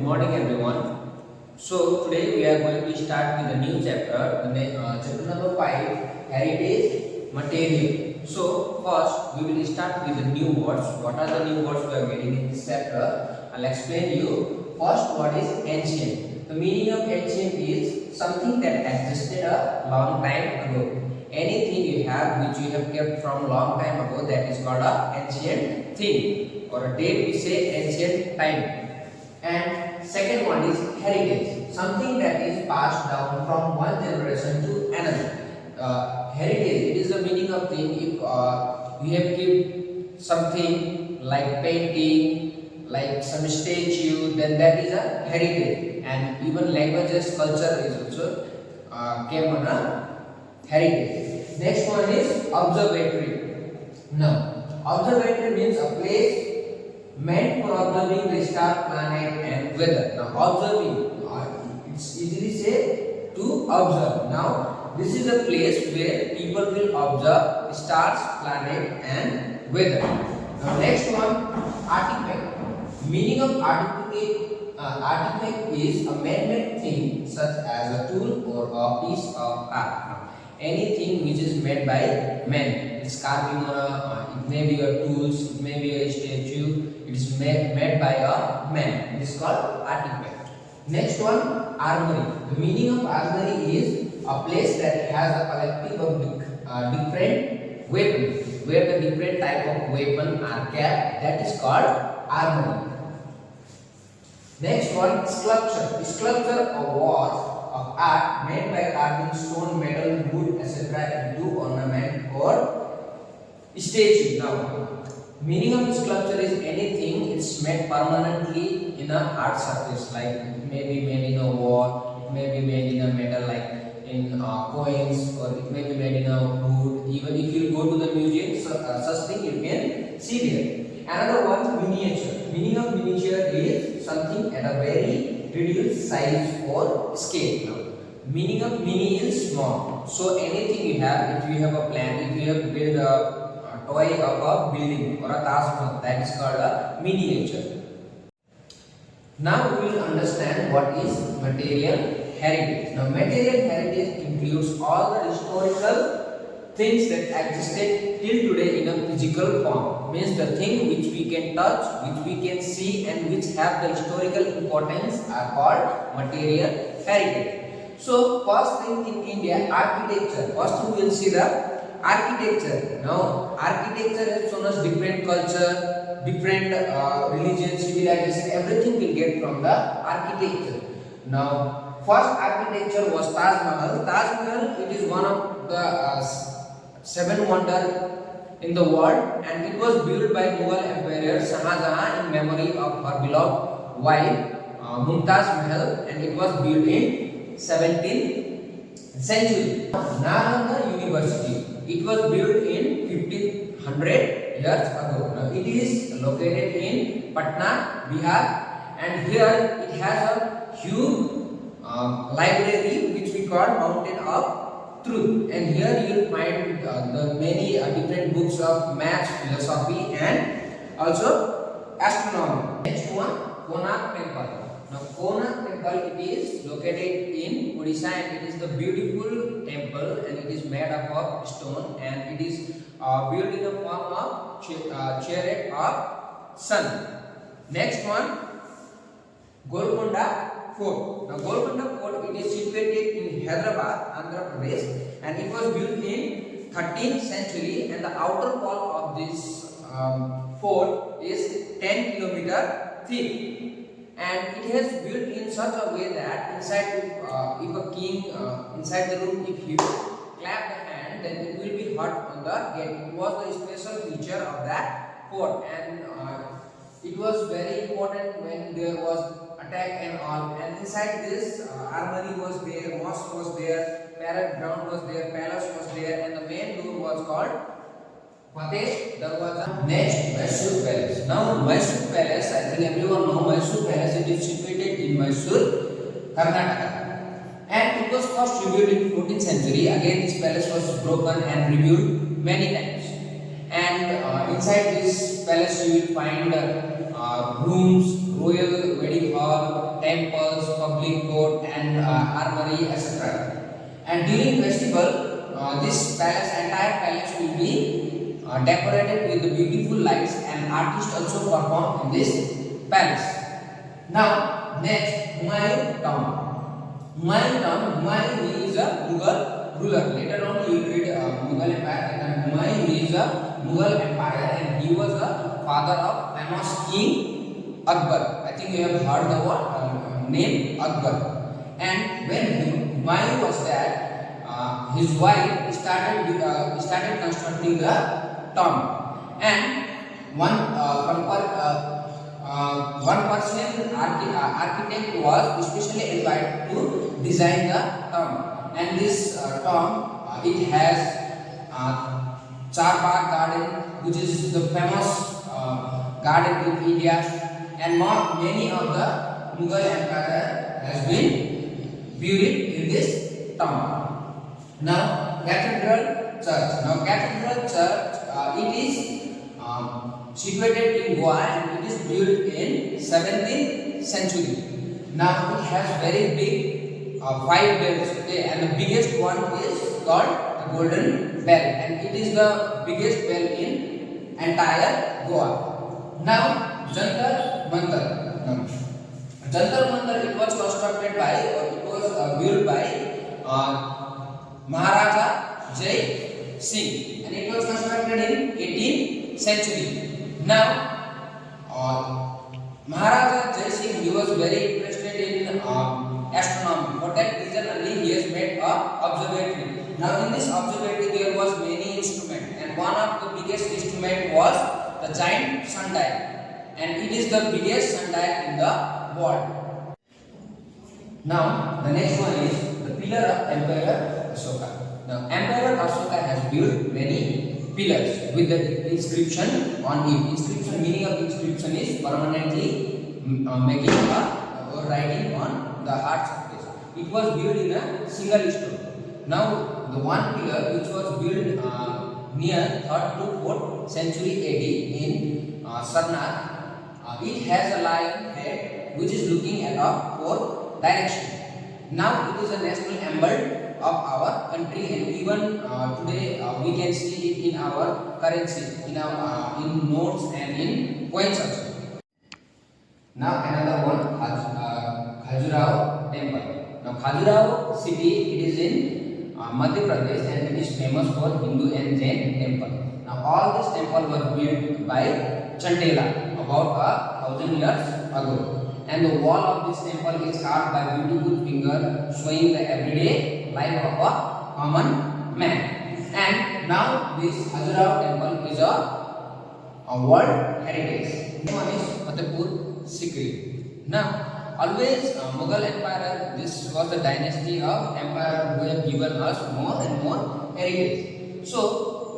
morning everyone. So today we are going to start with a new chapter, chapter number 5, heritage material. So first we will start with the new words. What are the new words we are getting in this chapter? I'll explain you. First word is ancient. The meaning of ancient is something that existed a long time ago. Anything you have which you have kept from long time ago, that is called a ancient thing, or a date we say ancient time. And second one is heritage, something that is passed down from one generation to another. Heritage, it is the meaning of thing. If we have kept something like painting, like some statue, then that is a heritage. And even languages, culture is also came on a heritage. Next one is observatory. Now, observatory means a place meant for observing the star, planet and weather. Now observing, it's easily said to observe. Now this is a place where people will observe stars, planet and weather. Now next one, artifact. Meaning of artifact is a man-made thing such as a tool or a piece of art. Now, anything which is made by man. It's carving on a, it may be a tools, it may be a statue. It is made by a man. It is called artifact. Next one, armory. The meaning of armory is a place that has a collective of different weapons, where the different type of weapon are kept. That is called armory. Next one, sculpture. Sculpture was of art made by carving stone, metal, wood, etc. into ornament or statue. Now, meaning of sculpture is anything it's made permanently in a hard surface, like it may be made in a wall, it may be made in a metal like in coins, or it may be made in a wood. Even if you go to the museum, such thing you can see there. Another one, miniature. Meaning of miniature is something at a very reduced size or scale. Now, meaning of mini is small. So anything you have, if you have a plan, if you have built a toy of a building or a Taj Mahal, that is called a miniature. Now we will understand what is material heritage. Now material heritage includes all the historical things that existed till today in a physical form. Means the thing which we can touch, which we can see and which have the historical importance are called material heritage. So first thing in India, architecture. First we will see the architecture. Now architecture has shown us different culture, different religion, civilization, everything will get from the architecture. Now first architecture was Taj Mahal. Taj Mahal, it is one of the 7 wonders in the world, and it was built by Mughal Emperor Shah Jahan in memory of her beloved wife Mumtaz Mahal, and it was built in 17th century. Nalanda University, it was built in 1500 years ago. Now it is located in Patna, Bihar, and here it has a huge library which we call Mountain of Truth. And here you will find the many different books of maths, philosophy, and also astronomy. Next one, Konark Temple. Now Konark Temple, it is located in Odisha, and it is the beautiful temple, and it is made up of stone, and it is built in the form of chariot of sun. Next one, Golconda Fort. Now Golconda Fort, it is situated in Hyderabad, Andhra Pradesh, and it was built in 13th century, and the outer wall of this fort is 10 km thick. And it has built in such a way that inside, if a king inside the room, if he clap the hand, then it will be heard on the gate. It was the special feature of that fort, and it was very important when there was attack and all. And inside this, armory was there, mosque was there, parade ground was there, palace was there, and the main door was called Fateh Darwaza. Next, Mysore Palace. Now, Mysore Palace, I think everyone know Mysore Palace. It is situated in Mysore, Karnataka, and it was first rebuilt in 14th century. Again, this palace was broken and rebuilt many times. And inside this palace, you will find rooms, royal wedding hall, temples, public court, and armory, etc. And during festival, this palace, entire palace will be decorated with the beautiful lights, and artists also perform in this palace. Now, next, Humayun tomb. Humayun tomb. Humayun is a Mughal ruler. Later on, you will read Mughal Empire. And Humayun is a Mughal Empire, and he was the father of famous King Akbar. I think you have heard the word name Akbar. And when Humayun was there, his wife started constructing the tomb. And one person architect was especially invited to design the tomb. And this tomb it has Charbagh garden, which is the famous garden in India, and many of the Mughal Empire has been buried in this tomb. Now, Cathedral Church. Now, Cathedral Church it is situated in Goa, and it is built in 17th century. Now, it has very big 5 bells, okay, and the biggest one is called the Golden Bell, and it is the biggest bell in entire Goa. Now, Jantar Mantar. Now, Jantar Mantar, it was constructed by, or it was built by Maharaja Jai Singh, and it was constructed in 18th century. Now, Maharaja Jai Singh, he was very interested in astronomy. For that reason only he has made a observatory. Now, in this observatory there was many instruments, and one of the biggest instrument was the giant sundial, and it is the biggest sundial in the world. Now, the next one is the pillar of Emperor Ashoka. Now, Emperor Ashoka has built many pillars with the inscription on it. Inscription, meaning of inscription is permanently making or writing on the hard surface. It was built in a single stone. Now, the one pillar which was built near 3rd to 4th century AD in Sarnath, it has a lion head which is looking at a 4th direction. Now, it is a national emblem of our country, and even today we can see it in our currency, in our in notes and in coins also. Now, another one, Khajuraho temple. Now, Khajuraho city, it is in Madhya Pradesh, and it is famous for Hindu and Jain temple. Now, all this temple was built by Chantela about 1000 years ago. And the wall of this temple is carved by beautiful finger, showing the everyday life of a common man. And now this Khajuraho temple is a world heritage. Next one is Fatehpur Sikri. Now, always Mughal Empire, this was the dynasty of emperor who have given us more and more heritage. So,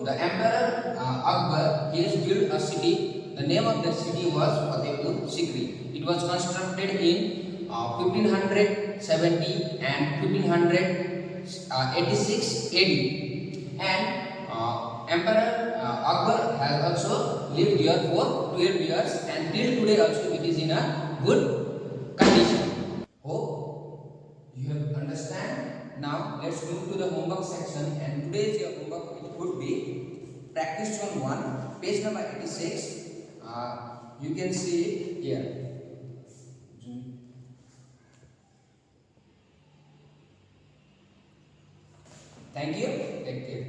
the emperor Akbar, he has built a city. The name of the city was Fatehpur Sikri. It was constructed in 1570 and 1586 AD. And Emperor Akbar has also lived here for 12 years, and till today also it is in a good condition. Hope you have understand. Now let's move to the homework section, and today's your homework it would be practice on 1, page number 86. You can see it here. Thank you. Take care.